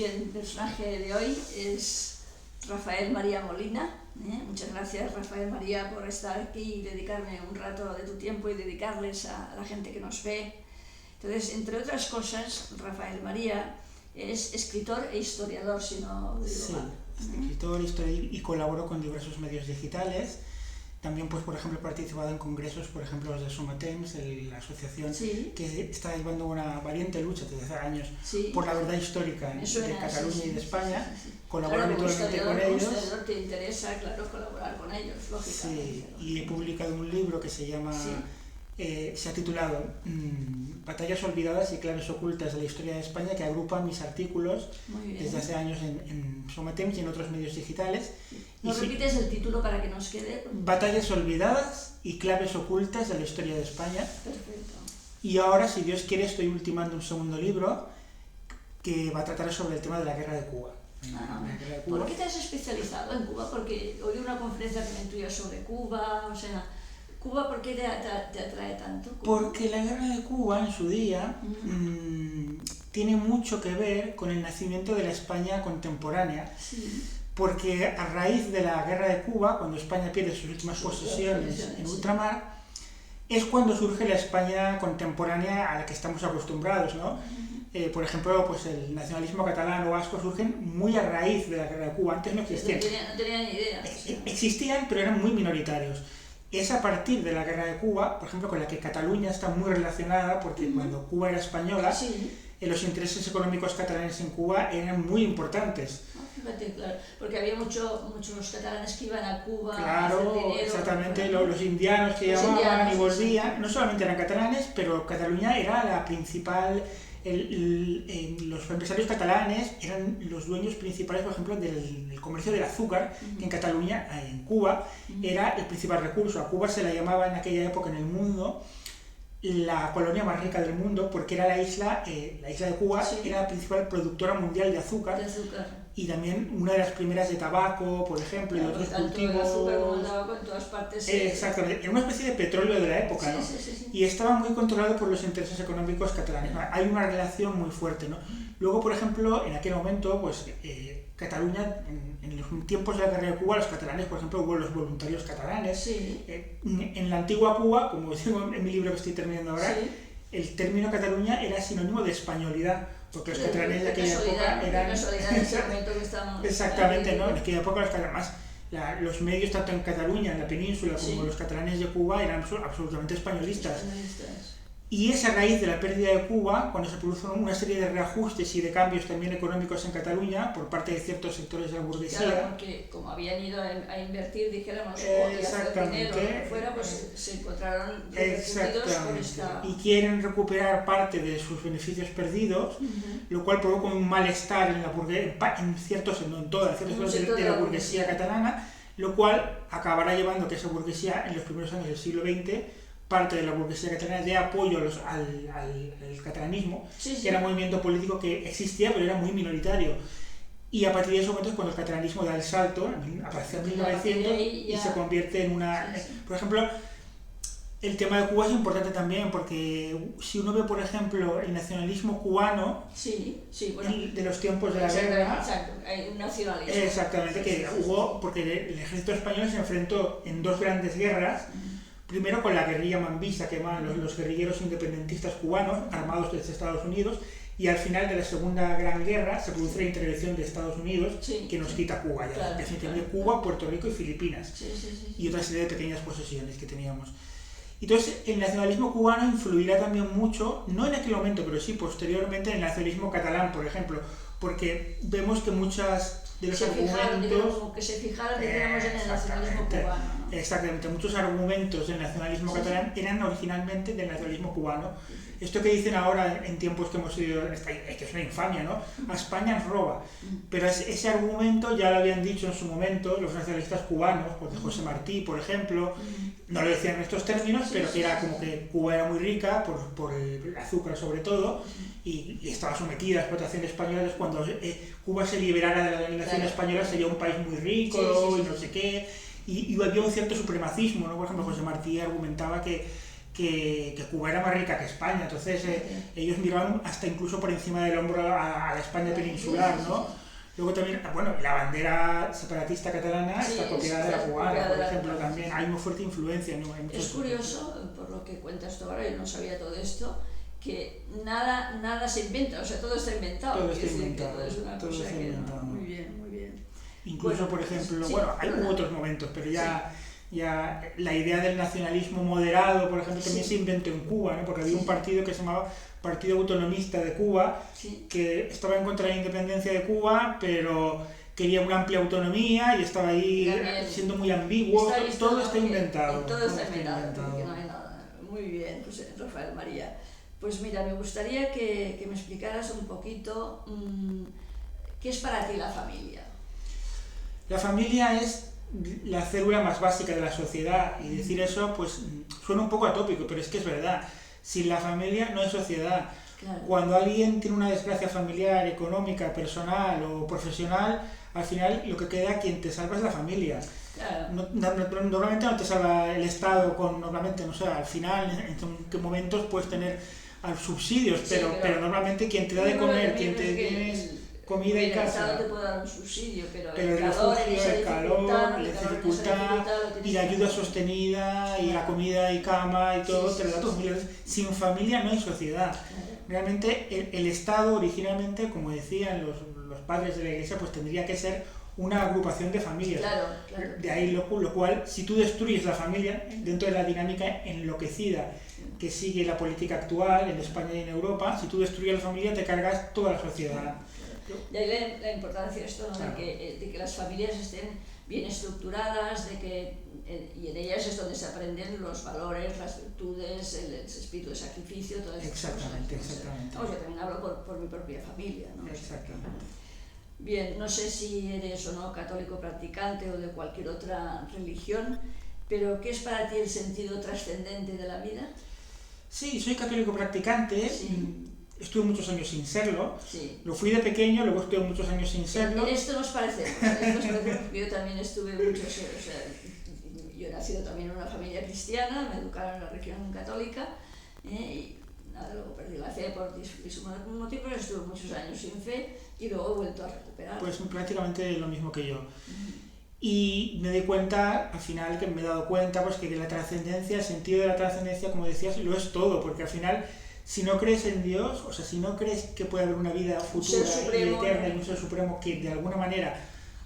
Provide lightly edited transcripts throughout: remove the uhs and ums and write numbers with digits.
Bien, el personaje de hoy es Rafael María Molina. Muchas gracias, Rafael María, por estar aquí y dedicarme un rato de tu tiempo y dedicarles a la gente que nos ve. Entonces, entre otras cosas, Rafael María es escritor e historiador, si no digo mal. Escritor y colaboro con diversos medios digitales. También, pues, por ejemplo, he participado en congresos, por ejemplo, los de Somatemps, la asociación que está llevando una valiente lucha desde hace años por la verdad histórica de Cataluña y de España. Colaboro habitualmente con ellos. Como historiador te interesa, claro, colaborar con ellos, lógicamente. Y he publicado un libro que se llama... se ha titulado Batallas olvidadas y claves ocultas de la historia de España, que agrupa mis artículos desde hace años en Somatemps y en otros medios digitales. ¿Nos repites el título para que nos quede? Batallas olvidadas y claves ocultas de la historia de España. Perfecto. Y ahora, si Dios quiere, estoy ultimando un segundo libro que va a tratar sobre el tema de la guerra de Cuba. ¿Por qué te has especializado en Cuba? Porque oí una conferencia también tuya sobre Cuba, o sea... ¿Cuba por qué te atrae tanto? ¿Cuba? Porque la guerra de Cuba en su día tiene mucho que ver con el nacimiento de la España contemporánea. Porque a raíz de la guerra de Cuba, cuando España pierde sus últimas posesiones en ultramar, es cuando surge la España contemporánea a la que estamos acostumbrados, ¿no? Por ejemplo, pues el nacionalismo catalán o vasco surgen muy a raíz de la guerra de Cuba. Antes no existían. No tenía ni idea. Existían, pero eran muy minoritarios. Es a partir de la guerra de Cuba, por ejemplo, con la que Cataluña está muy relacionada, porque cuando Cuba era española, los intereses económicos catalanes en Cuba eran muy importantes. Fíjate, claro, porque había muchos catalanes que iban a Cuba a hacer dinero. Exactamente, los indianos que llamaban y volvían, no solamente eran catalanes, pero Cataluña era la principal... los empresarios catalanes eran los dueños principales, por ejemplo, del comercio del azúcar, que en Cataluña, en Cuba, era el principal recurso. A Cuba se la llamaba en aquella época en el mundo la colonia más rica del mundo, porque era la isla de Cuba era la principal productora mundial de azúcar. Y también una de las primeras de tabaco, por ejemplo, y otros cultivos. El azúcar como el tabaco en todas partes. Exactamente, era una especie de petróleo de la época, ¿no? Y estaba muy controlado por los intereses económicos catalanes. Hay una relación muy fuerte, ¿no? Luego, por ejemplo, en aquel momento, pues Cataluña, en los tiempos de la guerra de Cuba, los catalanes, por ejemplo, hubo los voluntarios catalanes. En la antigua Cuba, como digo en mi libro que estoy terminando ahora, el término Cataluña era sinónimo de españolidad. Porque los catalanes de aquella época eran... Exactamente, ¿no? En aquella época los catalanes, los medios tanto en Cataluña, en la península, como los catalanes de Cuba eran absolutamente españolistas. Y es a raíz de la pérdida de Cuba, cuando se producen una serie de reajustes y de cambios también económicos en Cataluña por parte de ciertos sectores de la burguesía. Claro, porque como habían ido a invertir, dijéramos, o a hacer dinero o lo que fuera, pues se encontraron repercutidos por esta... Y quieren recuperar parte de sus beneficios perdidos, lo cual provoca un malestar en la burguesía, en ciertos, no en todas, ciertos sectores de la burguesía catalana, lo cual acabará llevando que esa burguesía, en los primeros años del siglo XX, parte de la burguesía catalana de apoyo al catalanismo, que era un movimiento político que existía, pero era muy minoritario. Y a partir de ese momento es cuando el catalanismo da el salto, a partir de 1900, y se convierte en una... Por ejemplo, el tema de Cuba es importante también, porque si uno ve, por ejemplo, el nacionalismo cubano, de los tiempos de la guerra... Exacto, hay un nacionalismo. Exactamente, que hubo, porque el ejército español se enfrentó en dos grandes guerras, primero con la guerrilla mambista, que llaman los guerrilleros independentistas cubanos, armados desde Estados Unidos, y al final de la Segunda Gran Guerra se produce la intervención de Estados Unidos, que nos quita Cuba, definitivamente Cuba, Puerto Rico y Filipinas, y otra serie de pequeñas posesiones que teníamos. Entonces, el nacionalismo cubano influirá también mucho, no en aquel momento, pero sí posteriormente, en el nacionalismo catalán, por ejemplo, porque vemos que muchas de los argumentos... Que se fijaron, digamos, en el nacionalismo cubano, ¿no? Exactamente, muchos argumentos del nacionalismo catalán eran originalmente del nacionalismo cubano. Esto que dicen ahora en tiempos que hemos ido, que es una infamia, ¿no? A España nos roba. Pero ese argumento ya lo habían dicho en su momento los nacionalistas cubanos, pues de José Martí, por ejemplo. No lo decían en estos términos, pero que era como que Cuba era muy rica, por el azúcar sobre todo, y estaba sometida a explotación española. Cuando Cuba se liberara de la dominación española sería un país muy rico y no sé qué. Y había un cierto supremacismo, ¿no? Por ejemplo, José Martí argumentaba que que Cuba era más rica que España, entonces ellos miraban hasta incluso por encima del hombro a la España peninsular, ¿no? Luego también, bueno, la bandera separatista catalana está copiada de la cubana, por ejemplo, también hay muy fuerte influencia, ¿no? Es curioso, por lo que cuentas tú ahora, yo no sabía todo esto, que nada se inventa, o sea, todo está inventado. Todo está inventado. Todo es una cosa que inventado. Muy bien, muy bien. Incluso, por ejemplo, hay otros momentos, pero ya la idea del nacionalismo moderado, por ejemplo, también se inventó en Cuba, ¿no? Porque había un partido que se llamaba Partido Autonomista de Cuba, que estaba en contra de la independencia de Cuba, pero quería una amplia autonomía y estaba ahí siendo muy ambiguo. Todo está inventado. Todo está inventado, porque no hay nada. Muy bien, pues, Rafael María. Pues mira, me gustaría que me explicaras un poquito qué es para ti la familia. La familia es la célula más básica de la sociedad, y decir eso pues suena un poco atópico, pero es que es verdad. Sin la familia no hay sociedad. Claro. Cuando alguien tiene una desgracia familiar, económica, personal o profesional, al final lo que queda, quien te salva es la familia. Claro. Normalmente no te salva el Estado, normalmente, no sé, al final, en qué momentos puedes tener subsidios, pero normalmente quien te da de comer, quien te tienes comida y casa. El Estado te puede dar un subsidio, pero el refugio, el calor, la dificultad y la ayuda sostenida y la comida y cama y todo, te lo da tu familia. Sin familia no hay sociedad. Realmente el Estado originalmente, como decían los padres de la Iglesia, pues tendría que ser una agrupación de familias. Claro. De ahí lo cual, si tú destruyes la familia, dentro de la dinámica enloquecida que sigue la política actual en España y en Europa, si tú destruyes la familia te cargas toda la sociedad. Y ahí la importancia de esto, ¿no? Claro. de que las familias estén bien estructuradas, y en ellas es donde se aprenden los valores, las virtudes, el espíritu de sacrificio, todas esas cosas. Exactamente. Yo también hablo por mi propia familia, ¿no? Exactamente. Bien, no sé si eres o no católico practicante o de cualquier otra religión, pero ¿qué es para ti el sentido trascendente de la vida? Sí, soy católico practicante. Sí. Estuve muchos años sin serlo, lo fui de pequeño, luego estuve muchos años sin serlo. En esto nos parecemos, yo también estuve muchos años, o sea, yo he nacido también en una familia cristiana, me educaron en la religión católica, y nada, luego perdí la fe por distintos motivos, estuve muchos años sin fe y luego he vuelto a recuperar. Pues prácticamente lo mismo que yo. Y me di cuenta, al final, que me he dado cuenta pues, que la trascendencia, el sentido de la trascendencia, como decías, lo es todo, porque al final, si no crees en Dios, o sea, si no crees que puede haber una vida futura y eterna y un ser supremo que de alguna manera,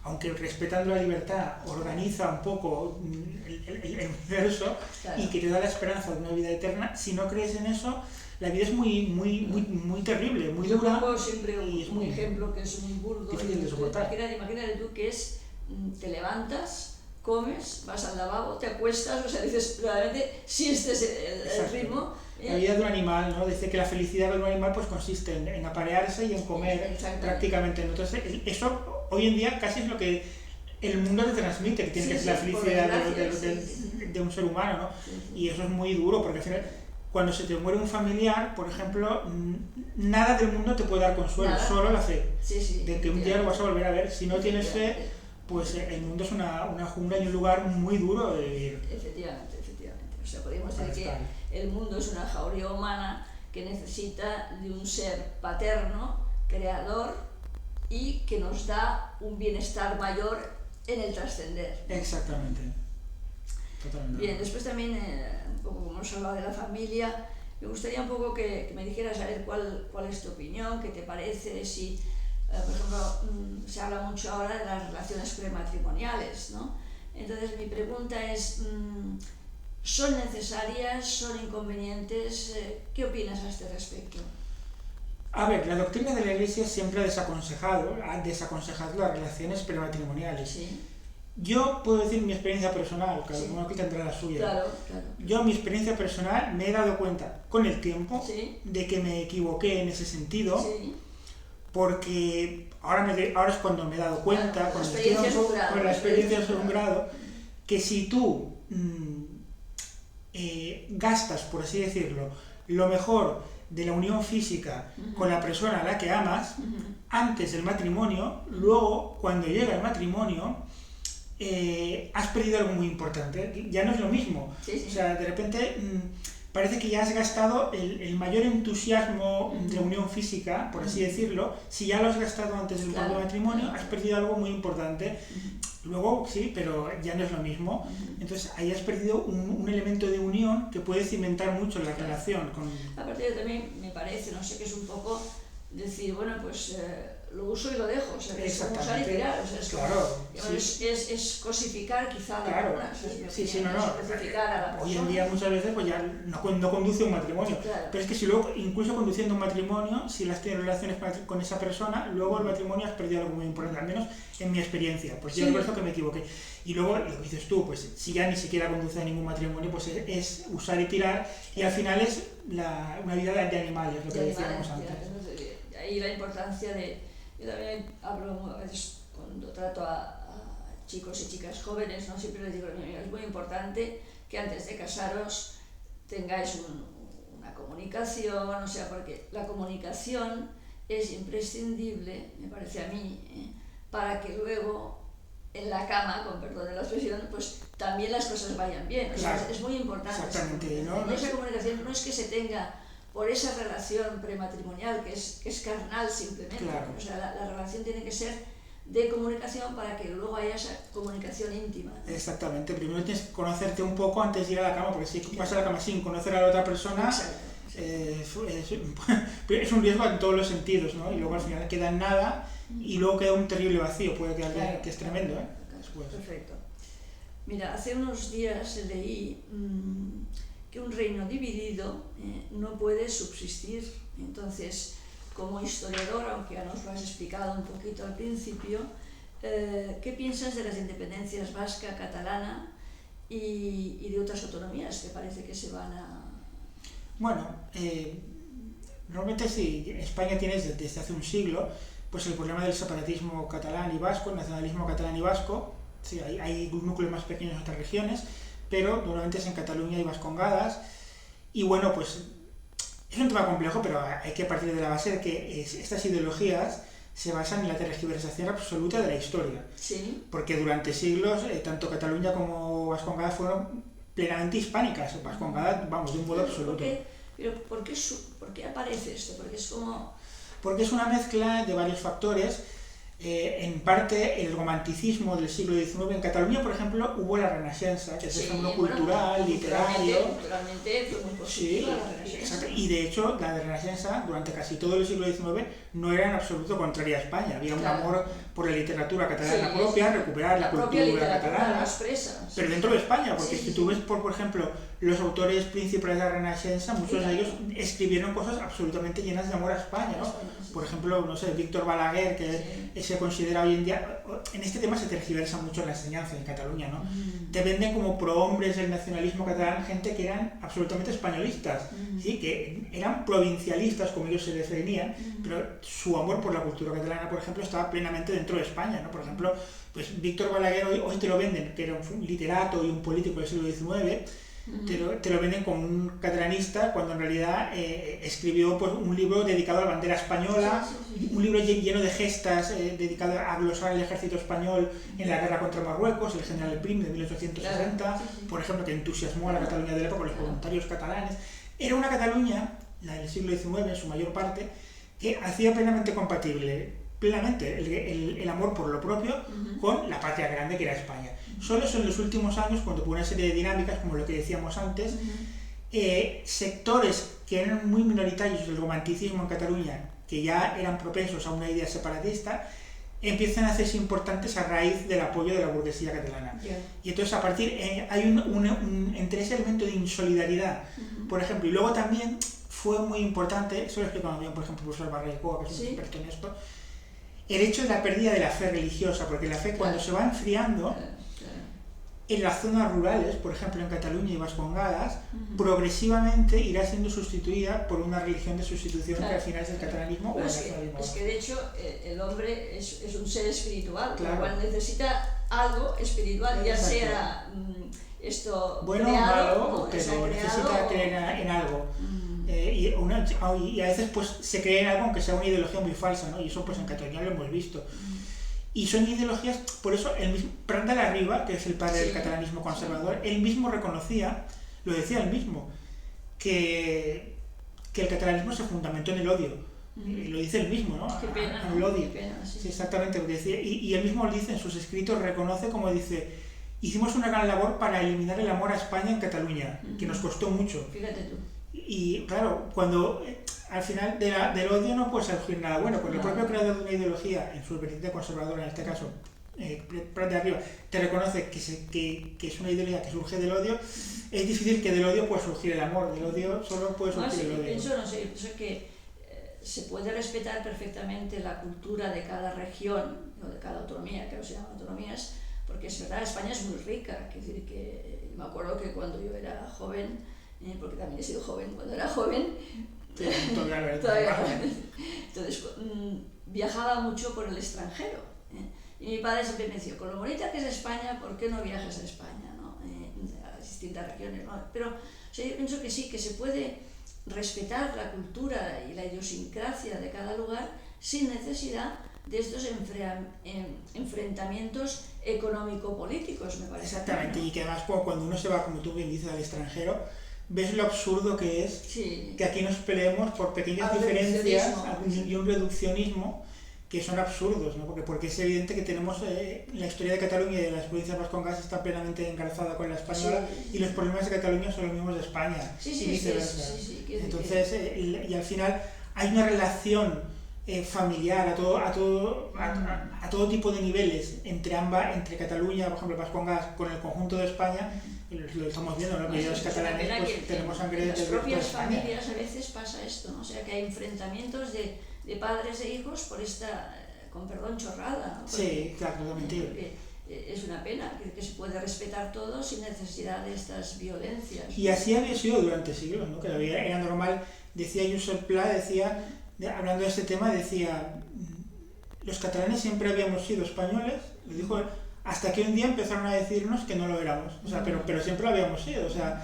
aunque respetando la libertad, organiza un poco el universo y que te da la esperanza de una vida eterna, si no crees en eso, la vida es muy terrible, muy dura. Yo pongo siempre un ejemplo que es muy burdo. Difícil de soportar. Imagínate tú que te levantas, comes, vas al lavabo, te acuestas, o sea, dices, realmente, si este es el ritmo. La vida de un animal, ¿no? Dice que la felicidad de un animal pues consiste en aparearse y en comer prácticamente. Entonces, eso hoy en día casi es lo que el mundo te transmite, que tiene que ser la felicidad de un ser humano, ¿no? Y eso es muy duro, porque al final, cuando se te muere un familiar, por ejemplo, nada del mundo te puede dar consuelo, solo la fe, de que un día lo vas a volver a ver. Si no tienes fe, pues el mundo es una jungla y un lugar muy duro de vivir. Efectivamente. O sea, podríamos decir que el mundo es una jauría humana que necesita de un ser paterno, creador, y que nos da un bienestar mayor en el trascender. Exactamente. Totalmente. Bien, después también, un poco como hemos hablado de la familia, me gustaría un poco que me dijeras a ver cuál es tu opinión, qué te parece, si, por ejemplo, se habla mucho ahora de las relaciones prematrimoniales, ¿no? Entonces mi pregunta es, ¿son necesarias? ¿Son inconvenientes? ¿Qué opinas a este respecto? A ver, la doctrina de la Iglesia siempre ha desaconsejado las relaciones prematrimoniales. Sí. Yo puedo decir mi experiencia personal, cada uno que tendrá la suya. Claro. Yo, mi experiencia personal, me he dado cuenta con el tiempo de que me equivoqué en ese sentido, porque ahora es cuando me he dado cuenta, con el tiempo, con la experiencia es un grado, que si tú gastas, por así decirlo, lo mejor de la unión física con la persona a la que amas, antes del matrimonio, luego, cuando llega el matrimonio, has perdido algo muy importante. Ya no es lo mismo. O sea, de repente parece que ya has gastado el mayor entusiasmo de unión física, por así decirlo. Si ya lo has gastado antes del propio matrimonio, has perdido algo muy importante. Luego sí, pero ya no es lo mismo. Entonces ahí has perdido un elemento de unión que puede cimentar mucho la relación. Aparte también me parece, no sé, que es un poco decir, bueno, pues lo uso y lo dejo, o sea, es como usar y tirar, o sea, es, claro, como, sí. es cosificar quizá a la persona, especificar a la persona. Hoy en día muchas veces pues ya no conduce un matrimonio, pero es que si luego, incluso conduciendo un matrimonio, si las tienes relaciones con esa persona, luego el matrimonio has perdido algo muy importante, al menos en mi experiencia, pues yo por eso que me equivoqué. Y luego lo que dices tú, pues si ya ni siquiera conduce a ningún matrimonio, pues es usar y tirar, y al final es una vida de animales, lo que decíamos antes. Ahí la importancia de... Yo también hablo a veces cuando trato a chicos y chicas jóvenes, ¿no? Siempre les digo, es muy importante que antes de casaros tengáis una comunicación, o sea, porque la comunicación es imprescindible, me parece a mí, para que luego en la cama, con perdón de la expresión, pues también las cosas vayan bien. O sea, es muy importante. Exactamente. Esa comunicación no es que se tenga por esa relación prematrimonial que es carnal simplemente. Claro. O sea, la relación tiene que ser de comunicación para que luego haya esa comunicación íntima. Exactamente. Primero tienes que conocerte un poco antes de ir a la cama, porque si vas a la cama sin conocer a la otra persona, es un riesgo en todos los sentidos, ¿no? Y luego al final queda en nada y luego queda un terrible vacío, puede quedar que es tremendo, ¿eh? Perfecto. Mira, hace unos días leí que un reino dividido no puede subsistir. Entonces, como historiador, aunque ya nos lo has explicado un poquito al principio, ¿qué piensas de las independencias vasca, catalana y de otras autonomías que parece que se van a... Bueno, normalmente sí, España tiene desde hace un siglo pues el problema del separatismo catalán y vasco, el nacionalismo catalán y vasco. Sí, hay núcleos más pequeños en otras regiones, pero normalmente es en Cataluña y Vascongadas. Y bueno, pues es un tema complejo, pero hay que partir de la base de que estas ideologías se basan en la tergiversación absoluta de la historia. Sí. Porque durante siglos, tanto Cataluña como Vascongadas fueron plenamente hispánicas. Vascongadas, vamos, de un modo absoluto. ¿Por qué aparece esto? Porque es una mezcla de varios factores. En parte el romanticismo del siglo XIX. En Cataluña, por ejemplo, hubo la Renaixença, que es el fenómeno cultural, literario. Culturalmente fue muy positiva la Renaixença. Exacto. Y de hecho, la Renaixença, durante casi todo el siglo XIX, no era en absoluto contraria a España. Había un amor por la literatura catalana propia, recuperar la cultura catalana. Pero dentro de España, porque si tú ves, por ejemplo, los autores principales de la Renaixença, muchos de ellos escribieron cosas absolutamente llenas de amor a España, ¿no? Por ejemplo, no sé, Víctor Balaguer, que se considera hoy en día, en este tema se tergiversa mucho la enseñanza en Cataluña, ¿no? Te venden como prohombres del nacionalismo catalán gente que eran absolutamente españolistas, ¿sí? Que eran provincialistas, como ellos se definían, pero su amor por la cultura catalana, por ejemplo, estaba plenamente dentro de España, ¿no? Por ejemplo, pues Víctor Balaguer hoy te lo venden, que era un literato y un político del siglo XIX, te lo venden como un catalanista, cuando en realidad escribió pues, un libro dedicado a la bandera española, un libro lleno de gestas dedicado a glosar el ejército español en la guerra contra Marruecos, el general Prim de 1860, por ejemplo, que entusiasmó a la Cataluña de la época, los voluntarios catalanes. Era una Cataluña, la del siglo XIX en su mayor parte, que hacía plenamente compatible el amor por lo propio con la patria grande que era España. Solo son los últimos años, cuando por una serie de dinámicas, como lo que decíamos antes, sectores que eran muy minoritarios del romanticismo en Cataluña, que ya eran propensos a una idea separatista, empiezan a hacerse importantes a raíz del apoyo de la burguesía catalana. Y entonces a partir, hay entre ese elemento de insolidaridad, por ejemplo, y luego también fue muy importante, eso lo explicamos bien, por ejemplo, el profesor Barraicoa, que es un experto en esto, el hecho de la pérdida de la fe religiosa, porque la fe cuando se va enfriando, en las zonas rurales, por ejemplo en Cataluña y Vascongadas, progresivamente irá siendo sustituida por una religión de sustitución que al final es el catalanismo o el nacionalismo. Es que de hecho el hombre es un ser espiritual, con lo cual necesita algo espiritual, ya sea esto bueno o malo, pero necesita creer en algo. Y a veces pues se cree en algo aunque sea una ideología muy falsa, ¿no? Y eso pues en Cataluña lo hemos visto. Y son ideologías, por eso el mismo Prat de la Riba, que es el padre del catalanismo conservador, él mismo reconocía, lo decía él mismo, que el catalanismo se fundamentó en el odio. Lo dice él mismo, ¿no? Qué pena, el odio. Qué pena, sí. Sí, exactamente lo que decía. Y él mismo lo dice en sus escritos, reconoce como dice, hicimos una gran labor para eliminar el amor a España en Cataluña, que nos costó mucho. Fíjate tú. Y claro, cuando al final del odio no puede surgir nada bueno, porque el propio creador de una ideología, en su vertiente conservadora en este caso, de arriba, te reconoce que es una ideología que surge del odio, es difícil que del odio pueda surgir el amor, del odio solo puede surgir el odio. Pienso que se puede respetar perfectamente la cultura de cada región o de cada autonomía, que no se llaman autonomías, porque es verdad, España es muy rica. Es decir, que me acuerdo que cuando yo era joven, porque también he sido joven cuando era joven, todavía entonces viajaba mucho por el extranjero. Y mi padre siempre me decía, con lo bonita que es España, ¿por qué no viajas a España? ¿No? A las distintas regiones, ¿no? Pero o sea, yo pienso que sí, que se puede respetar la cultura y la idiosincrasia de cada lugar sin necesidad de estos enfrentamientos económico-políticos, me parece. Exactamente, y que además cuando uno se va, como tú bien dices, al extranjero, ves lo absurdo que es que aquí nos peleemos por pequeñas diferencias y un reduccionismo que son absurdos, ¿no? Porque es evidente que tenemos la historia de Cataluña y de las provincias vascongas está plenamente engarzada con la española, y los problemas de Cataluña son los mismos de España y viceversa. Entonces, y al final hay una relación familiar a todo tipo de niveles entre Cataluña, por ejemplo, vascongas, con el conjunto de España. Lo estamos viendo, ¿no? Los catalanes pues, tenemos sangre de las propias familias a veces pasa esto, ¿no? O sea, que hay enfrentamientos de padres e hijos por esta, con perdón, chorrada, ¿no? Sí, claro, totalmente. Es una pena que se puede respetar todo sin necesidad de estas violencias. Y así había sido durante siglos, ¿no? Que era normal. Decía Josep Pla, hablando de este tema, decía, los catalanes siempre habíamos sido españoles, lo dijo él, hasta que un día empezaron a decirnos que no lo éramos, o sea, pero siempre lo habíamos sido, o sea,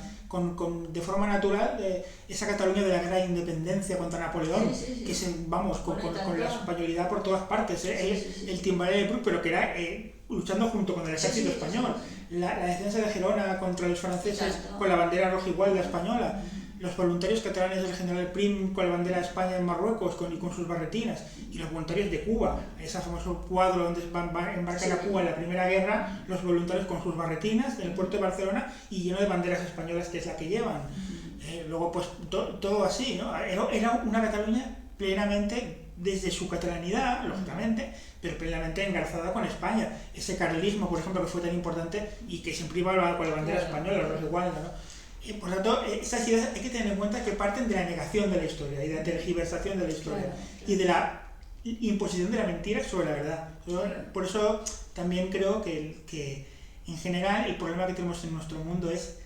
de forma natural, esa Cataluña de la guerra de independencia contra Napoleón, que con la españolidad por todas partes, el timbalé de Bruc, pero que era luchando junto con el ejército español, la defensa de Gerona contra los franceses con la bandera roja igual la española, los voluntarios catalanes del general Prim con la bandera de España en Marruecos y con sus barretinas, y los voluntarios de Cuba, ese famoso cuadro donde embarcan a Cuba en la Primera Guerra, los voluntarios con sus barretinas en el puerto de Barcelona y lleno de banderas españolas, que es la que llevan. Luego, pues todo así, ¿no? Era una Cataluña plenamente, desde su catalanidad, lógicamente, pero plenamente engarzada con España. Ese carlismo, por ejemplo, que fue tan importante y que siempre iba con la bandera española, los de Gualda, ¿no? Y por lo tanto, estas ideas hay que tener en cuenta que parten de la negación de la historia y de la tergiversación de la historia y de la imposición de la mentira sobre la verdad. Por eso también creo que en general el problema que tenemos en nuestro mundo es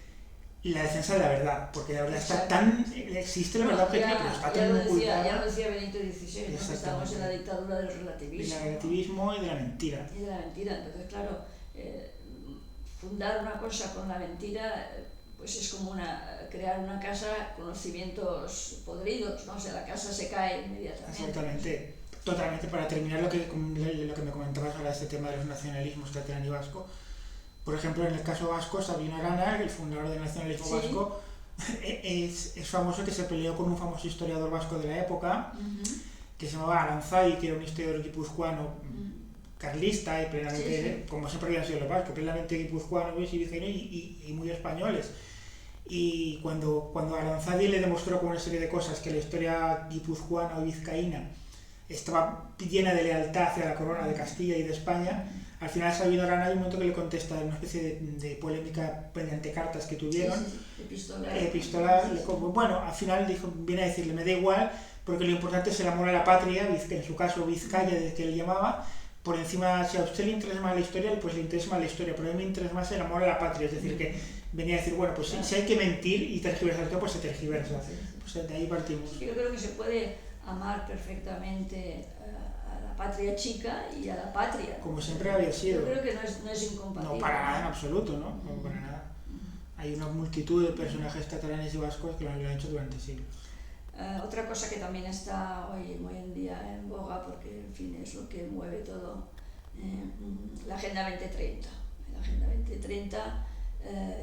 la defensa de la verdad, porque la verdad está tan... existe la verdad objetiva, pero está tan ocultada. Ya lo decía Benito XVI, ¿no? Estamos en la dictadura del relativismo. Del relativismo y de la mentira. Y de la mentira. Entonces, claro, fundar una cosa con la mentira... pues es como crear una casa con los cimientos podridos, ¿no? O sea, la casa se cae inmediatamente. Exactamente. Totalmente, para terminar lo que me comentabas ahora, este tema de los nacionalismos catalán y vasco. Por ejemplo, en el caso vasco, Sabino Arana, el fundador del nacionalismo vasco, es famoso que se peleó con un famoso historiador vasco de la época, que se llamaba Aranzadi, que era un historiador guipuzcoano carlista y plenamente, como siempre habían sido los vascos, plenamente guipuzcoanos y vizcaínos y muy españoles. Y cuando Aranzadi le demostró con una serie de cosas que la historia guipuzcoana o vizcaína estaba llena de lealtad hacia la corona de Castilla y de España, al final Sabino Arana hay un momento que le contesta en una especie de polémica mediante cartas que tuvieron, epistolar, bueno, al final viene a decirle, me da igual, porque lo importante es el amor a la patria, en su caso Vizcaya, desde que él llamaba, por encima, si a usted le interesa más la historia, pues le interesa más la historia, pero a mí me interesa más el amor a la patria, es decir, que venía a decir, bueno, pues si hay que mentir y tergiversar todo, pues se tergiversa. Pues de ahí partimos. Yo creo que se puede amar perfectamente a la patria chica y a la patria. Como siempre había sido. Yo creo que no es incompatible. No, para nada en absoluto, ¿no? No para nada. Hay una multitud de personajes catalanes y vascos que lo han hecho durante siglos. Otra cosa que también está hoy en día en boga, porque en fin es lo que mueve todo, la Agenda 2030. La Agenda 2030,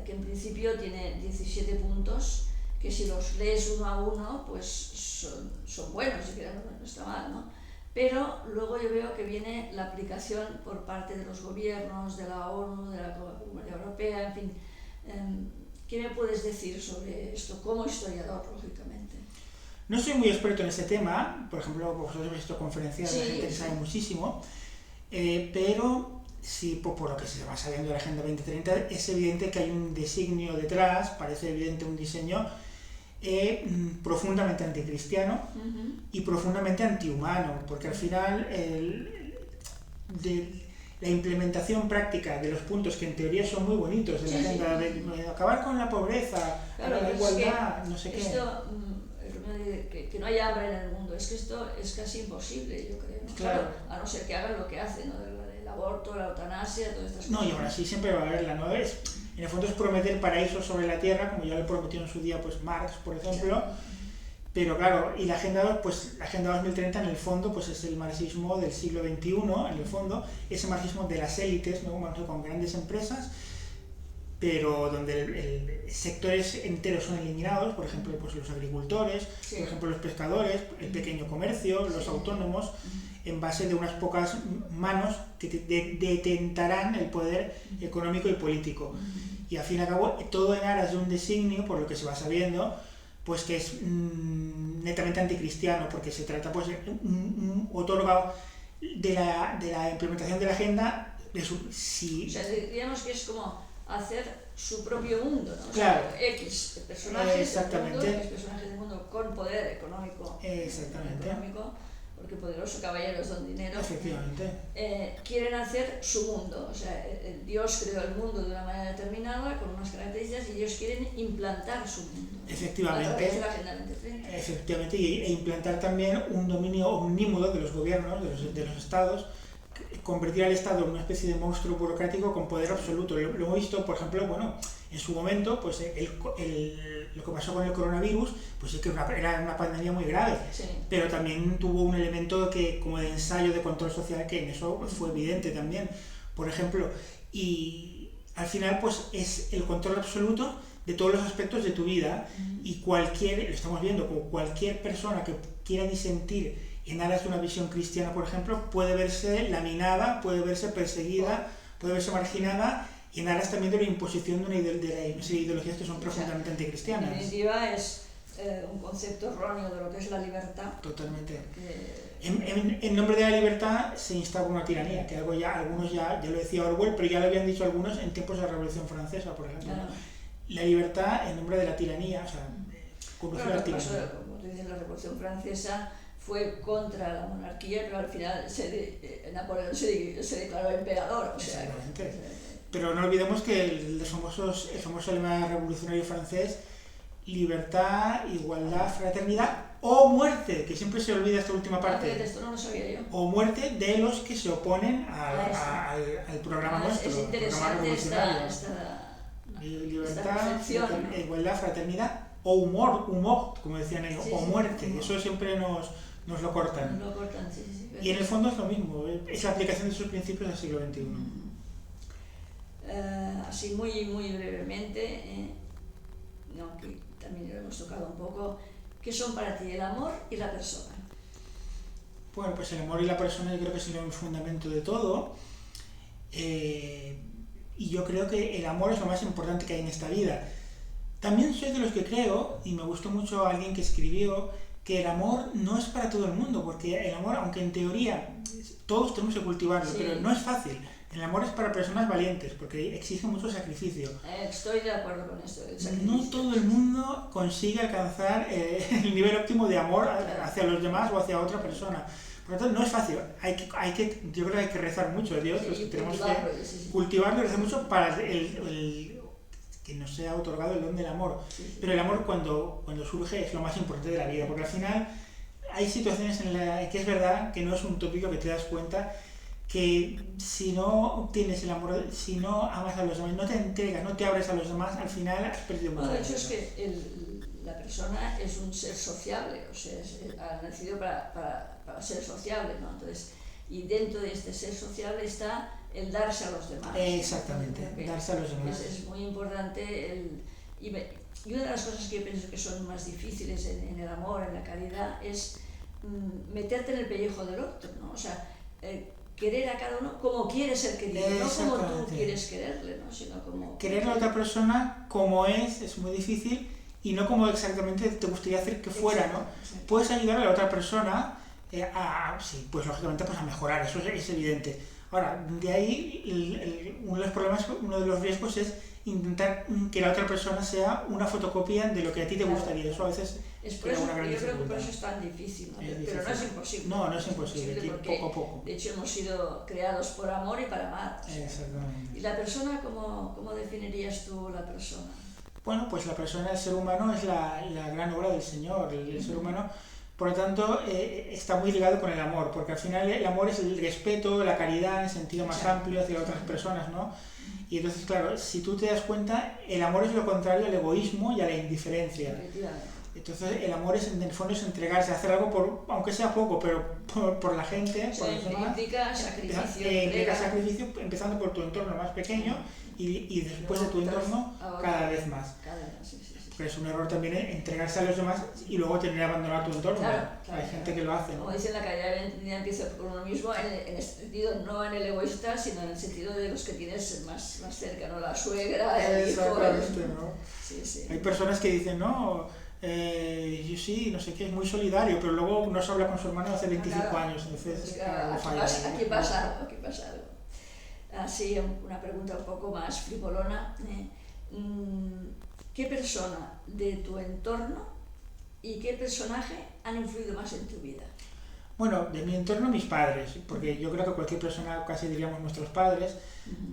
que en principio tiene 17 puntos que si los lees uno a uno, pues son buenos, y que no está mal, ¿no? Pero luego yo veo que viene la aplicación por parte de los gobiernos, de la ONU, de la Comunidad Europea, en fin. ¿Qué me puedes decir sobre esto como historiador, lógicamente? No soy muy experto en este tema, por ejemplo, vosotros habéis visto conferencias de gente que sabe muchísimo, pero sí, por lo que se va sabiendo de la Agenda 2030, es evidente que hay un designio detrás, parece evidente un diseño profundamente anticristiano y profundamente antihumano, porque al final la implementación práctica de los puntos que en teoría son muy bonitos de la agenda de acabar con la pobreza, la igualdad, no sé qué. Esto, que no haya hambre en el mundo, es que esto es casi imposible, yo creo, ¿no? Claro, a no ser que hagan lo que hacen, ¿no? El aborto, la eutanasia, todas estas cosas. No, y ahora sí siempre va a haberla, ¿no? En el fondo es prometer paraísos sobre la tierra, como ya lo prometió en su día pues Marx, por ejemplo. Pero claro, y la Agenda 2030 en el fondo pues es el marxismo del siglo XXI, en el fondo, ese marxismo de las élites, ¿no? Con grandes empresas, pero donde sectores enteros son eliminados, por ejemplo pues los agricultores, por ejemplo los pescadores, el pequeño comercio, los autónomos, en base de unas pocas manos que detentarán el poder económico y político. Y al fin y al cabo, todo en aras de un designio, por lo que se va sabiendo, pues que es netamente anticristiano, porque se trata pues un otorgado de la implementación de la agenda. O sea, digamos que es como hacer su propio mundo, ¿no? Claro. O sea, X personajes del mundo, Exactamente. personajes del mundo con poder económico. Exactamente. Porque poderosos caballeros don dinero. Efectivamente. Quieren hacer su mundo. O sea, Dios creó el mundo de una manera determinada, con unas características, y ellos quieren implantar su mundo. Efectivamente. A través de la Agenda 2030. Efectivamente, e implantar también un dominio omnímodo de los gobiernos, de los estados, convertir al Estado en una especie de monstruo burocrático con poder absoluto. Lo hemos visto, por ejemplo, bueno, en su momento, pues lo que pasó con el coronavirus, pues es que era una pandemia muy grave, pero también tuvo un elemento como de ensayo de control social, que en eso fue evidente también, por ejemplo, y al final pues es el control absoluto de todos los aspectos de tu vida, y lo estamos viendo, como cualquier persona que quiera disentir en aras de una visión cristiana, por ejemplo, puede verse laminada, puede verse perseguida, puede verse marginada, y en aras también de la imposición de una ideologías que son profundamente anticristianas. En definitiva, es un concepto erróneo de lo que es la libertad. Totalmente. En nombre de la libertad se instaura una tiranía, que algunos ya lo decía Orwell, pero ya lo habían dicho algunos en tiempos de la Revolución Francesa, por ejemplo. Claro. La libertad en nombre de la tiranía, o sea, conduce a la tiranía. Como tú dices, la Revolución Francesa fue contra la monarquía, pero al final Napoleón se declaró emperador. O sea, pero no olvidemos que el famoso lema revolucionario francés, libertad, igualdad, fraternidad o muerte, que siempre se olvida esta última parte. Esto no lo sabía yo. O muerte de los que se oponen al programa nuestro. Es interesante esta libertad, igualdad, fraternidad o humor, como decían ellos, o muerte. Humor. Eso siempre nos lo cortan. Nos lo cortan, sí. Y en el fondo es lo mismo, es la aplicación de esos principios al siglo XXI. Así muy brevemente, que también lo hemos tocado un poco, ¿qué son para ti el amor y la persona? Bueno, pues el amor y la persona yo creo que es el fundamento de todo, y yo creo que el amor es lo más importante que hay en esta vida. También soy de los que creo, y me gustó mucho alguien que escribió, que el amor no es para todo el mundo, porque el amor, aunque en teoría todos tenemos que cultivarlo, pero no es fácil. El amor es para personas valientes, porque exige mucho sacrificio. Estoy de acuerdo con esto. No todo el mundo consigue alcanzar el nivel óptimo de amor hacia los demás o hacia otra persona. Por lo tanto, no es fácil. Yo creo que hay que rezar mucho a Dios, tenemos que cultivarlo y rezar mucho para que nos sea otorgado el don del amor. Pero el amor cuando surge es lo más importante de la vida, porque al final hay situaciones en las que es verdad que no es un tópico, que te das cuenta que si no tienes el amor, si no amas a los demás, no te entregas, no te abres a los demás, al final has perdido mucho. De hecho es que la persona es un ser sociable, o sea, ha nacido para ser sociable, ¿no? Entonces, y dentro de este ser sociable está el darse a los demás. Exactamente, darse a los demás. Es muy importante y una de las cosas que yo pienso que son más difíciles en el amor, en la caridad, es meterte en el pellejo del otro, ¿no? O sea, querer a cada uno como quiere ser querido, no como tú quieres quererle, ¿no? Sino como... Querer a la otra persona como es muy difícil, y no como exactamente te gustaría hacer que fuera, ¿no? Exacto. Puedes ayudar a la otra persona sí, pues lógicamente pues a mejorar, eso es evidente. Ahora, de ahí uno de los problemas, uno de los riesgos es intentar que la otra persona sea una fotocopia de lo que a ti te gustaría. Eso a veces es por eso, una gran dificultad. Yo creo que por eso es tan difícil, ¿no? Pero no es imposible. No, no es imposible, poco a poco. De hecho, hemos sido creados por amor y para amar. O sea, exactamente. ¿Y la persona, cómo definirías tú la persona? Bueno, pues la persona, el ser humano, es la gran obra del Señor. El ser humano, por lo tanto, está muy ligado con el amor, porque al final el amor es el respeto, la caridad en sentido más amplio hacia otras personas, ¿no? Y entonces, claro, si tú te das cuenta, el amor es lo contrario al egoísmo y a la indiferencia. Entonces, el amor es, en el fondo, es entregarse, hacer algo, aunque sea poco, pero por la gente, por los demás. Implica sacrificio. Implica sacrificio, empezando por tu entorno más pequeño y después de tu entorno cada vez más. Pero es un error también entregarse a los demás y luego tener abandonado tu entorno. Claro, hay gente que lo hace, ¿no? Como dicen, la caridad empieza por uno mismo, en este sentido, no en el egoísta, sino en el sentido de los que tienes más cerca, ¿no? La suegra, el hijo. Exactamente, ¿no? Sí. Hay personas que dicen, no, yo sí, no sé qué, es muy solidario, pero luego no se habla con su hermano hace 25 años, entonces aquí pasa algo. Así, una pregunta un poco más frivolona. ¿Qué persona de tu entorno y qué personaje han influido más en tu vida? Bueno, de mi entorno mis padres, porque yo creo que cualquier persona, casi diríamos nuestros padres.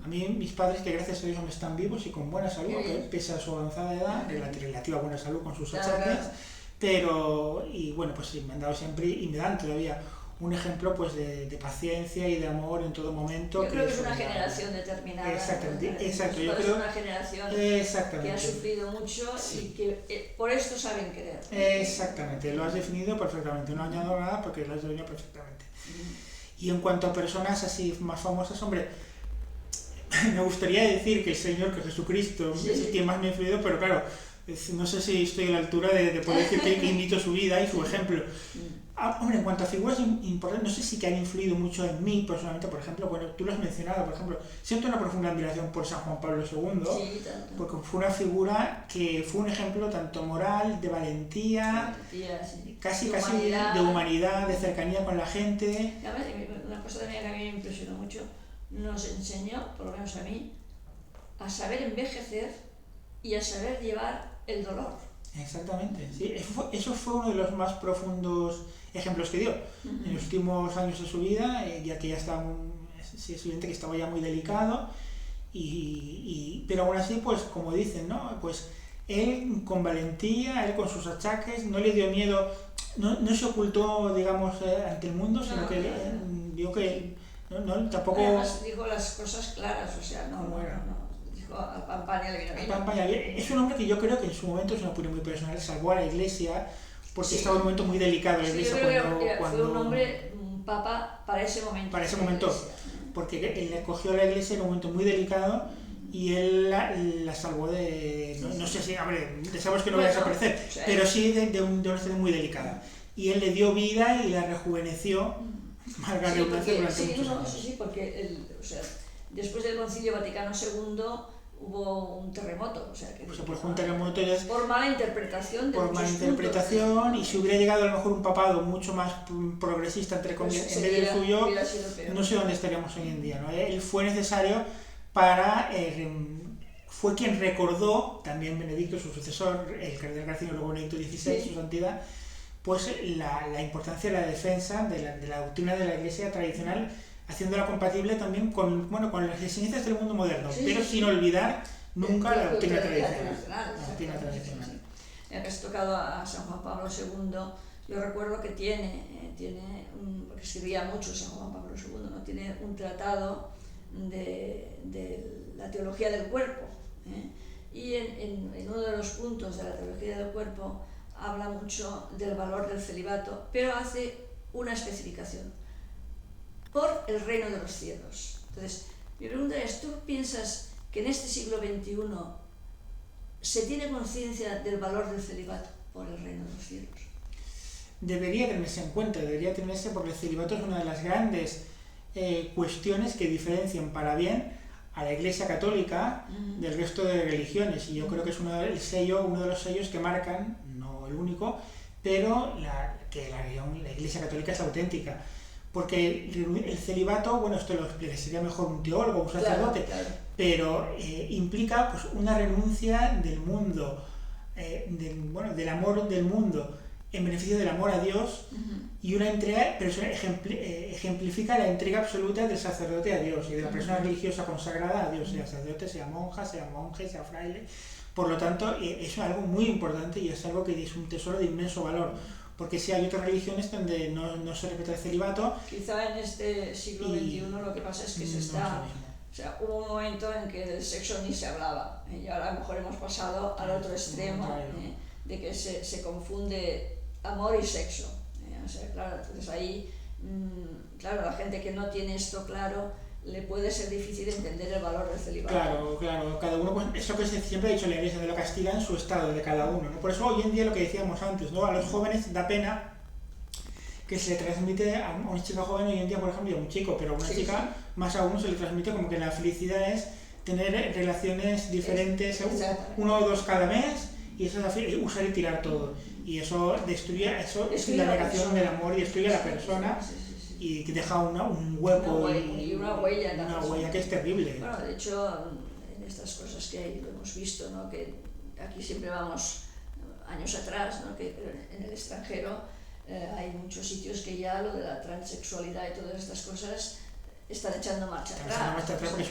A mí mis padres, que gracias a Dios me están vivos y con buena salud, que pese a su avanzada edad, relativa buena salud con sus achaques, pero, y bueno, pues sí, me han dado siempre y me dan todavía un ejemplo pues de paciencia y de amor en todo momento. Yo creo que es una generación determinada. Exactamente, exacto. Yo creo que es una generación que ha sufrido mucho y que por esto saben querer. Exactamente, lo has definido perfectamente, no añado nada porque lo has definido perfectamente. Y en cuanto a personas así más famosas, hombre, me gustaría decir que el Señor, que Jesucristo, es el que más me ha influido, pero claro, no sé si estoy a la altura de poder decir que imito su vida y su ejemplo. Hombre, en cuanto a figuras importantes, no sé si que han influido mucho en mí personalmente, por ejemplo, bueno, tú lo has mencionado, por ejemplo, siento una profunda admiración por San Juan Pablo II, porque fue una figura que fue un ejemplo tanto moral, de valentía, casi de humanidad, de cercanía con la gente. Además, una cosa también que a mí me impresionó mucho, nos enseñó, por lo menos a mí, a saber envejecer y a saber llevar el dolor. Exactamente, sí, eso fue uno de los más profundos ejemplos que dio. En los últimos años de su vida, ya que ya estaba, sí, es evidente que estaba ya muy delicado, pero aún así, pues como dicen, ¿no? Pues él con valentía, él con sus achaques, no le dio miedo, no se ocultó, digamos, ante el mundo, sino que vio que tampoco... Además dijo las cosas claras, o sea, no. A Pampania le vino bien. Es un hombre que yo creo que en su momento, es una opinión muy personal, salvó a la Iglesia porque estaba en un momento muy delicado la Iglesia. Yo creo que fue un hombre, un papa para ese momento. Para ese momento, porque él le cogió a la Iglesia en un momento muy delicado y él la salvó de, no sé si, hombre, deseamos que no vaya a desaparecer, pero sí de una situación muy delicada. Y él le dio vida y la rejuveneció, marca redundancia, durante muchos años. Sí, porque después del Concilio Vaticano II hubo un terremoto, se produjo un terremoto por mala interpretación y si hubiera llegado a lo mejor un papado mucho más progresista, entre comillas, en vez del suyo, no sé dónde estaríamos hoy en día, ¿no? Él fue necesario para fue quien recordó, también Benedicto, su sucesor, el cardenal García, luego Benedicto XVI, su santidad, pues la importancia de la defensa de la doctrina de la Iglesia tradicional, haciéndola compatible también con las exigencias del mundo moderno, pero sin olvidar nunca la doctrina tradicional. Ya que has tocado a San Juan Pablo II, yo recuerdo que porque escribía mucho San Juan Pablo II, ¿no? Tiene un tratado de la teología del cuerpo, y en uno de los puntos de la teología del cuerpo habla mucho del valor del celibato, pero hace una especificación: por el reino de los cielos. Entonces, mi pregunta es, ¿tú piensas que en este siglo XXI ¿se tiene conciencia del valor del celibato por el reino de los cielos? Debería tenerse en cuenta, debería tenerse, porque el celibato es una de las grandes cuestiones que diferencian para bien a la Iglesia Católica del resto de religiones, y yo creo que es uno de los sellos que marcan, no el único, pero que la Iglesia Católica es auténtica. Porque el celibato, bueno, esto lo explicaría mejor un teólogo, un sacerdote, claro. Pero implica pues, una renuncia del mundo, del amor del mundo, en beneficio del amor a Dios, y una entrega, pero eso ejemplifica la entrega absoluta del sacerdote a Dios y de la persona religiosa consagrada a Dios, sea sacerdote, sea monja, sea monje, sea fraile. Por lo tanto, eso es algo muy importante y es algo que es un tesoro de inmenso valor. Porque si hay otras religiones donde no se respeta el celibato. Quizá en este siglo XXI lo que pasa es que se está... O sea, hubo un momento en que del sexo ni se hablaba, y ahora a lo mejor hemos pasado al otro extremo, de que se confunde amor y sexo. O sea, claro, entonces ahí, claro, la gente que no tiene esto claro, le puede ser difícil entender el valor del celibato. Claro, cada uno, pues, eso que siempre ha dicho la Iglesia, de lo castiga en su estado de cada uno, ¿no? Por eso hoy en día lo que decíamos antes, ¿no? A los jóvenes da pena que se le transmite a una chica joven hoy en día, por ejemplo, y a un chico, pero a una chica más aún se le transmite como que la felicidad es tener relaciones diferentes, uno o dos cada mes, y eso es usar y tirar todo. Y eso destruye, eso es la negación del amor y destruye a la persona. Y que deja un hueco y una huella. Una huella que es terrible. Bueno, de hecho, en estas cosas que lo hemos visto, ¿no? Que aquí siempre vamos años atrás, ¿no? Que en el extranjero hay muchos sitios que ya lo de la transexualidad y todas estas cosas están echando marcha atrás. Porque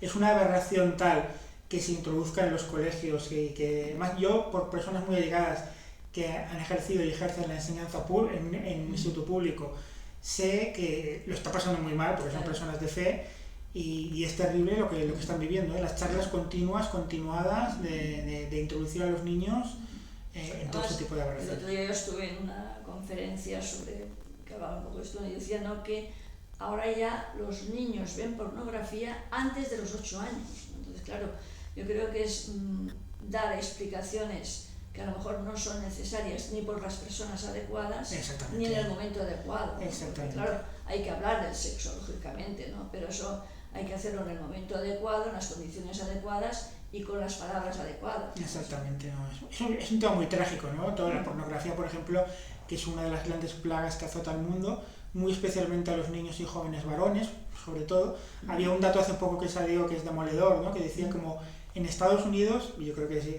es una aberración tal que se introduzca en los colegios, que además yo, por personas muy allegadas que han ejercido y ejercen la enseñanza en un instituto público, sé que lo está pasando muy mal porque son personas de fe y es terrible lo que están viviendo, las charlas continuadas de introducir a los niños en todo ese tipo de aberraciones. El otro día yo estuve en una conferencia que hablaba un poco de esto y decía, ¿no?, que ahora ya los niños ven pornografía antes de los 8 años. Entonces, claro, yo creo que es dar explicaciones que a lo mejor no son necesarias ni por las personas adecuadas ni en el momento adecuado. Porque, claro, hay que hablar del sexo, lógicamente, ¿no? Pero eso hay que hacerlo en el momento adecuado, en las condiciones adecuadas y con las palabras adecuadas. Exactamente, ¿no? Es un tema muy trágico, ¿no? Toda la pornografía, por ejemplo, que es una de las grandes plagas que azota al mundo, muy especialmente a los niños y jóvenes varones, sobre todo. Había un dato hace poco que salió que es demoledor, ¿no? Que decía como en Estados Unidos, y yo creo que sí,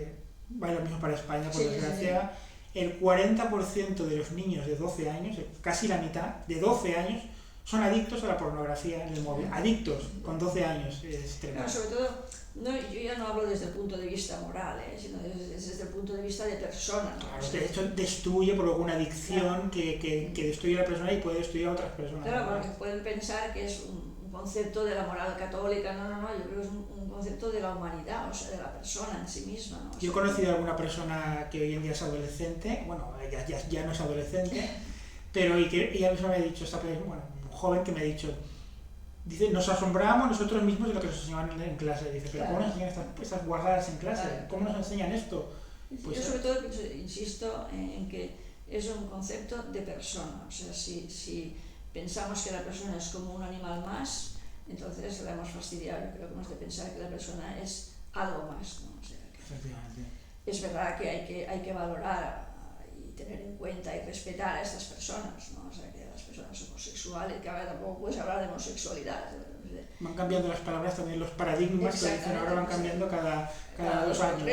va lo mismo para España, por desgracia, el 40% de los niños de 12 años, casi la mitad, de 12 años, son adictos a la pornografía en el móvil. Adictos, con 12 años. Es tremendo. No, sobre todo, yo ya no hablo desde el punto de vista moral, sino desde el punto de vista de persona, ¿no? Claro, de hecho, destruye por alguna adicción que destruye a la persona y puede destruir a otras personas. Claro, porque pueden pensar que es un concepto de la moral católica, no, yo creo que es un concepto de la humanidad, o sea, de la persona en sí misma, ¿no? Yo he conocido a alguna persona que hoy en día es adolescente, bueno, ya no es adolescente, pero y que ella misma me ha dicho, un joven que me ha dicho, dice, nos asombramos nosotros mismos de lo que nos enseñaban en clase, dice, pero ¿cómo nos enseñan estas guardadas en clase? ¿Cómo nos enseñan esto? Pues yo sobre todo insisto en que es un concepto de persona, o sea, si pensamos que la persona es como un animal más, entonces la hemos fastidiado. Yo creo que hemos de pensar que la persona es algo más, ¿no? O sea, que es verdad que hay que valorar y tener en cuenta y respetar a estas personas, ¿no? O sea, que las personas homosexuales, que ahora tampoco puedes hablar de homosexualidad. Van cambiando las palabras también, los paradigmas que dicen ahora van cambiando cada 2 años.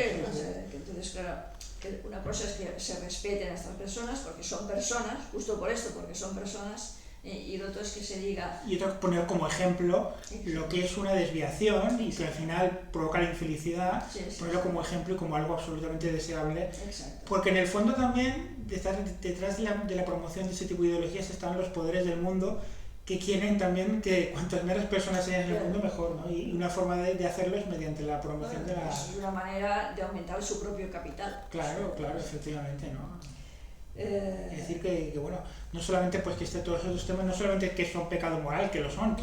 Entonces, claro, que una cosa es que se respeten a estas personas porque son personas, justo por esto, porque son personas, y lo otro es que se diga... Y otro, poner como ejemplo lo que es una desviación y que al final provoca la infelicidad, ponerlo como ejemplo y como algo absolutamente deseable. Porque en el fondo también, detrás de la promoción de ese tipo de ideologías están los poderes del mundo que quieren también que cuantas menos personas haya en el mundo mejor, ¿no? Y una forma de hacerlo es mediante la promoción de la... Es una manera de aumentar su propio capital. Claro, efectivamente, ¿no? Es decir, que bueno, no solamente pues que todos esos temas, no solamente que son pecado moral, que lo son,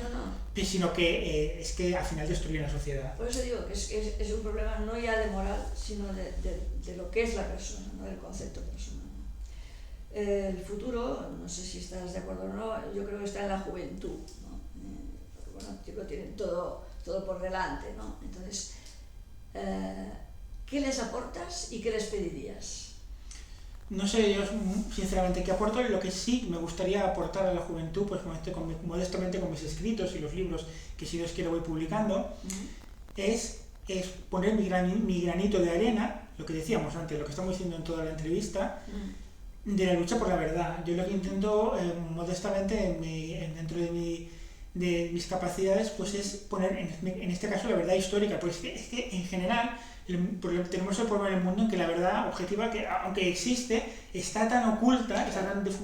sino que es que al final destruyen la sociedad. Por eso digo que es un problema no ya de moral, sino de lo que es la persona, no del concepto persona. El futuro, no sé si estás de acuerdo o no, yo creo que está en la juventud, ¿no? Porque bueno, tipo, tienen todo por delante, ¿no? Entonces, ¿qué les aportas y qué les pedirías? No sé yo sinceramente qué aporto. Lo que sí me gustaría aportar a la juventud, pues modestamente con mis escritos y los libros que si Dios quiere voy publicando, es poner mi granito de arena, lo que decíamos antes, lo que estamos diciendo en toda la entrevista, de la lucha por la verdad. Yo lo que intento modestamente dentro de mis capacidades, pues es poner en este caso la verdad histórica, pues es que en general tenemos el problema en el mundo en que la verdad objetiva, que aunque existe, está tan oculta,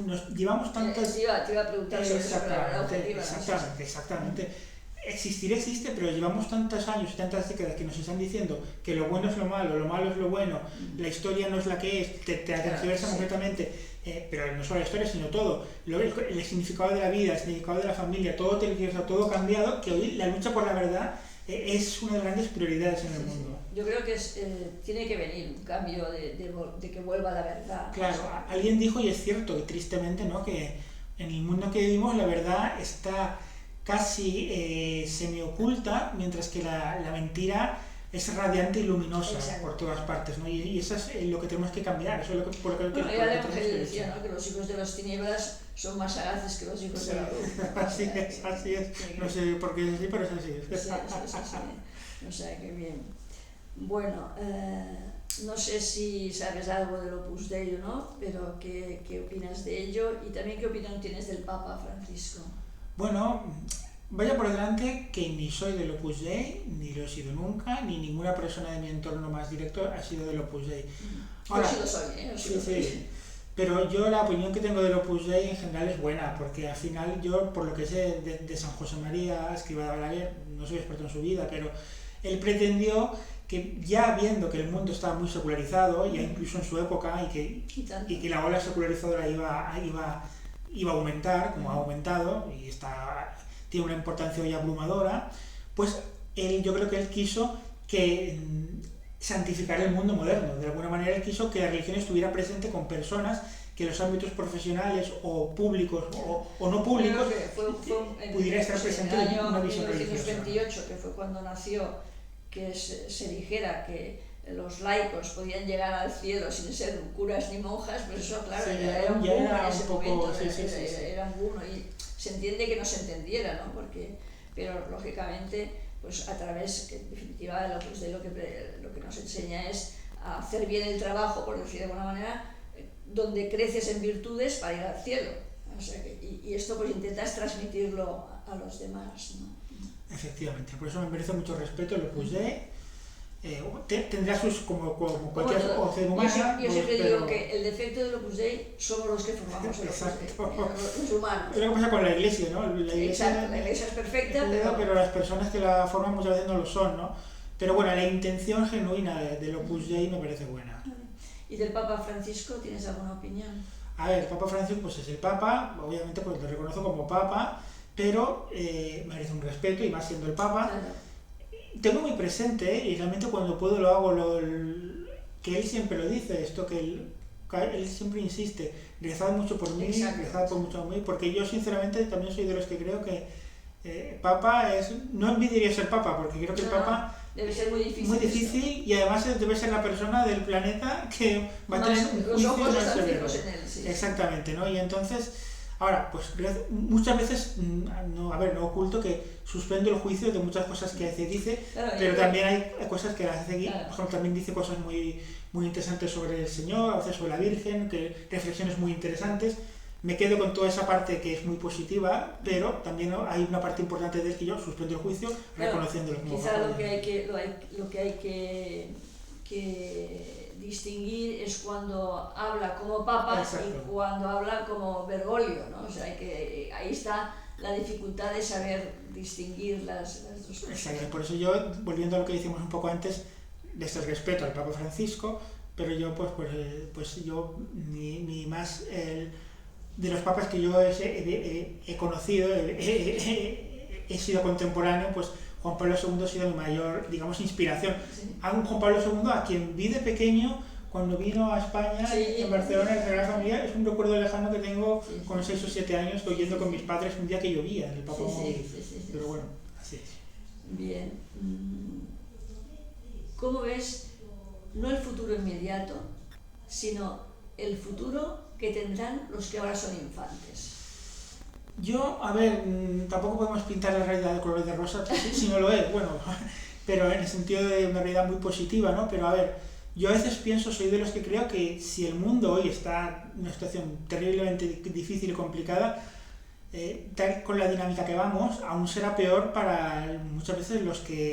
nos llevamos tantas... Te iba a preguntar sobre la verdad objetiva. Exactamente. Existir existe, pero llevamos tantos años y tantas décadas que nos están diciendo que lo bueno es lo malo es lo bueno, la historia no es la que es, te tergiversa completamente, pero no solo la historia, sino todo, el significado de la vida, el significado de la familia, todo tergiversa, todo cambiado, que hoy la lucha por la verdad es una de las grandes prioridades en el mundo. Yo creo que tiene que venir un cambio de que vuelva la verdad. Claro, alguien dijo, y es cierto, y tristemente, ¿no?, que en el mundo que vivimos la verdad está casi semioculta, mientras que la mentira es radiante y luminosa por todas partes, ¿no? Y eso es lo que tenemos que cambiar, eso es por lo que bueno, ya el Evangelio decía, ¿no?, que los hijos de las tinieblas son más sagaces que los hijos de la luz. Así es. No sé por qué es así, pero es así. Sí. O sea, que bien. Bueno, no sé si sabes algo del Opus Dei o no, pero ¿qué opinas de ello? Y también ¿qué opinión tienes del Papa Francisco? Bueno, vaya por delante que ni soy del Opus Dei, ni lo he sido nunca, ni ninguna persona de mi entorno más directo ha sido del Opus Dei. Ahora, yo sí lo soy, sí. Pero yo la opinión que tengo del Opus Dei en general es buena, porque al final yo, por lo que sé de San José María Escrivá de Balaguer, no soy experto en su vida, pero él pretendió que ya viendo que el mundo estaba muy secularizado, ya incluso en su época, y que la ola secularizadora iba a aumentar, como ha aumentado, y tiene una importancia hoy abrumadora, pues yo creo que él quiso santificar el mundo moderno. De alguna manera él quiso que la religión estuviera presente con personas que en los ámbitos profesionales o públicos o no públicos pudiera estar presente en una visión religiosa. En el año 1928, que fue cuando nació, que se dijera que los laicos podían llegar al cielo sin ser curas ni monjas, pues eso, claro, sí, era un boom en ese momento, sí. Era un boom, y se entiende que no se entendiera, ¿no? Pero lógicamente, pues a través, en definitiva, de lo que nos enseña es a hacer bien el trabajo, por decir de alguna manera, donde creces en virtudes para ir al cielo. O sea y esto pues intentas transmitirlo a los demás, ¿no? Efectivamente, por eso me merece mucho respeto el Opus Dei. Tendrá sus, como cualquier ser humano. Yo siempre digo que el defecto del Opus Dei somos los que formamos el Opus Dei, los humanos. Es lo que pasa con la Iglesia, ¿no? La Iglesia es perfecta, pero las personas que la forman muchas veces no lo son, ¿no? Pero bueno, la intención genuina del Opus Dei me parece buena. ¿Y del Papa Francisco tienes alguna opinión? A ver, el Papa Francisco pues es el Papa, obviamente pues lo reconozco como Papa, pero merece un respeto, y más siendo el Papa. Claro. Tengo muy presente, y realmente cuando puedo lo hago, que él siempre lo dice, esto que él siempre insiste, rezad mucho por mí, rezad mucho por mí, porque yo sinceramente también soy de los que creo que Papa no envidiaría ser Papa, porque creo que el Papa debe ser muy difícil y además debe ser la persona del planeta que va a tener un juicio más severo. En él, sí. Exactamente, ¿no? Y entonces, ahora, pues muchas veces, no oculto que suspendo el juicio de muchas cosas que dice, pero también hay cosas que las hace aquí. Por ejemplo, también dice cosas muy, muy interesantes sobre el Señor, a veces sobre la Virgen, reflexiones muy interesantes. Me quedo con toda esa parte que es muy positiva, pero también hay una parte importante de él que yo suspendo el juicio, reconociéndolo como quizá lo que hay que distinguir es cuando habla como Papa. Exacto. Y cuando habla como Bergoglio, ¿no? O sea, ahí está la dificultad de saber distinguir las dos cosas. Exacto. Por eso yo, volviendo a lo que decimos un poco antes, desde el respeto al Papa Francisco, pero yo pues yo ni más de los papas que yo he conocido, he sido contemporáneo, pues Juan Pablo II ha sido mi mayor, digamos, inspiración. Sí. A un Juan Pablo II a quien vi de pequeño cuando vino a España, Sí, en Barcelona, en Sagrada Familia. Es un recuerdo lejano que tengo sí, con 6 o 7 años, oyendo con mis padres un día que llovía en el Papa Móvil. Sí. Pero bueno, así es. Bien. ¿Cómo ves, no el futuro inmediato, sino el futuro que tendrán los que ahora son infantes? Yo, a ver, tampoco podemos pintar la realidad de color de rosa, si no lo es, bueno, pero en el sentido de una realidad muy positiva, ¿no? Pero a ver, yo a veces pienso, soy de los que creo que si el mundo hoy está en una situación terriblemente difícil y complicada, tal con la dinámica que vamos, aún será peor para muchas veces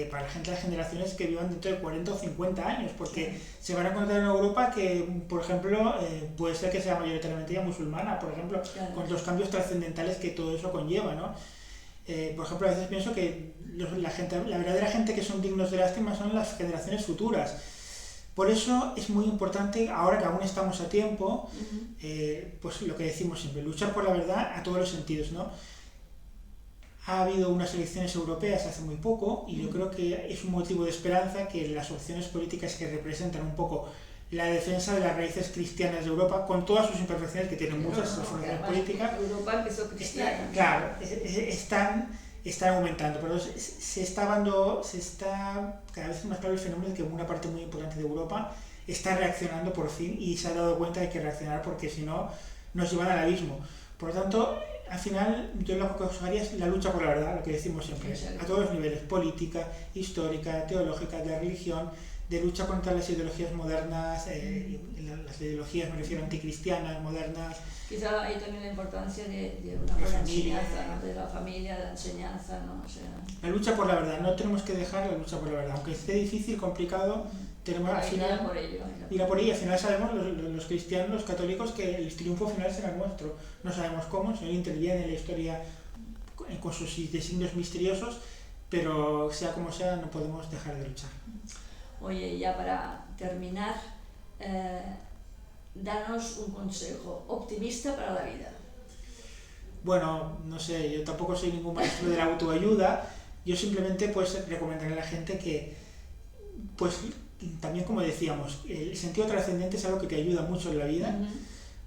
para la gente de las generaciones que vivan dentro de 40 o 50 años, porque se van a encontrar en Europa que, por ejemplo, puede ser que sea mayoritariamente ya musulmana, por ejemplo, Claro. con los cambios trascendentales que todo eso conlleva, ¿no? Por ejemplo, a veces pienso que la verdadera gente que son dignos de lástima son las generaciones futuras. Por eso es muy importante, ahora que aún estamos a tiempo, pues lo que decimos siempre, luchar por la verdad a todos los sentidos, ¿no? Ha habido unas elecciones europeas hace muy poco y yo creo que es un motivo de esperanza que las opciones políticas que representan un poco la defensa de las raíces cristianas de Europa, con todas sus imperfecciones que tienen muchas formaciones políticas, Europa empezó cristiana. claro, están aumentando, pero se está cada vez más claro el fenómeno de que una parte muy importante de Europa está reaccionando por fin y se ha dado cuenta de que reaccionar porque si no nos llevan al abismo. Por lo tanto, al final yo lo que os haría es la lucha por la verdad, lo que decimos siempre, a todos los niveles, política, histórica, teológica, de religión, de lucha contra las ideologías modernas, las ideologías me refiero anticristianas, modernas. Quizá hay también la importancia de una buena enseñanza, ¿no? De la familia, de la enseñanza, ¿no? O sea, la lucha por la verdad, no tenemos que dejar la lucha por la verdad, aunque esté difícil, complicado, tenemos al final ir a por ello. Al final sabemos los cristianos, los católicos, que el triunfo final será nuestro. No sabemos cómo, el Señor interviene en la historia con sus designios misteriosos, pero sea como sea, no podemos dejar de luchar. Oye, ya para terminar, danos un consejo optimista para la vida. Bueno, no sé, yo tampoco soy ningún maestro de la autoayuda, yo simplemente pues recomendaré a la gente que, pues también como decíamos, el sentido trascendente es algo que te ayuda mucho en la vida,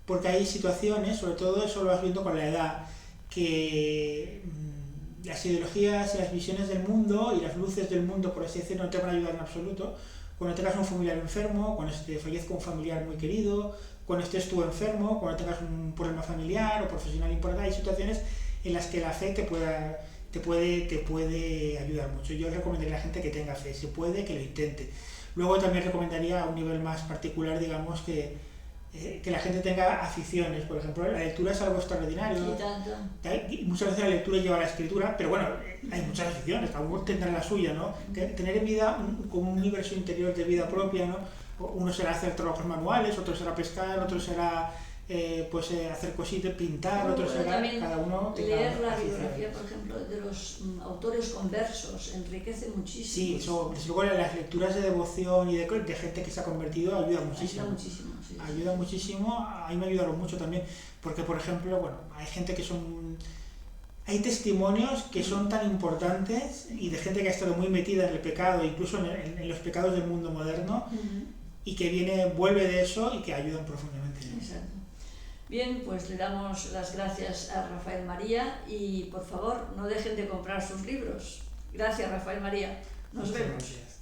porque hay situaciones, sobre todo eso lo vas viendo con la edad, que las ideologías y las visiones del mundo y las luces del mundo, por así decirlo, no te van a ayudar en absoluto. Cuando tengas un familiar enfermo, cuando te fallezca un familiar muy querido, cuando estés tú enfermo, cuando tengas un problema familiar o profesional importante, hay situaciones en las que la fe te puede ayudar mucho. Yo recomendaría a la gente que tenga fe, si puede, que lo intente. Luego también recomendaría a un nivel más particular, digamos, que la gente tenga aficiones. Por ejemplo, la lectura es algo extraordinario. Sí, muchas veces la lectura lleva a la escritura, pero bueno, hay muchas aficiones, cada uno tendrá la suya, ¿no? Tener en vida como un universo interior de vida propia, ¿no? Uno será hacer trabajos manuales, otro será pescar, otro será hacer cositas, pintar, otro será, cada uno tenga leer la aficiones. biografía, por ejemplo, de los autores conversos enriquece muchísimo. Sí, eso, desde luego las lecturas de devoción y de gente que se ha convertido ayudan muchísimo. Ayuda muchísimo, a mí me ayudaron mucho también, porque por ejemplo, bueno, hay testimonios que son tan importantes y de gente que ha estado muy metida en el pecado, incluso en los pecados del mundo moderno, y que vuelve de eso y que ayudan profundamente. Exacto. Bien, pues le damos las gracias a Rafael María y por favor no dejen de comprar sus libros. Gracias, Rafael María. Nos vemos. Gracias.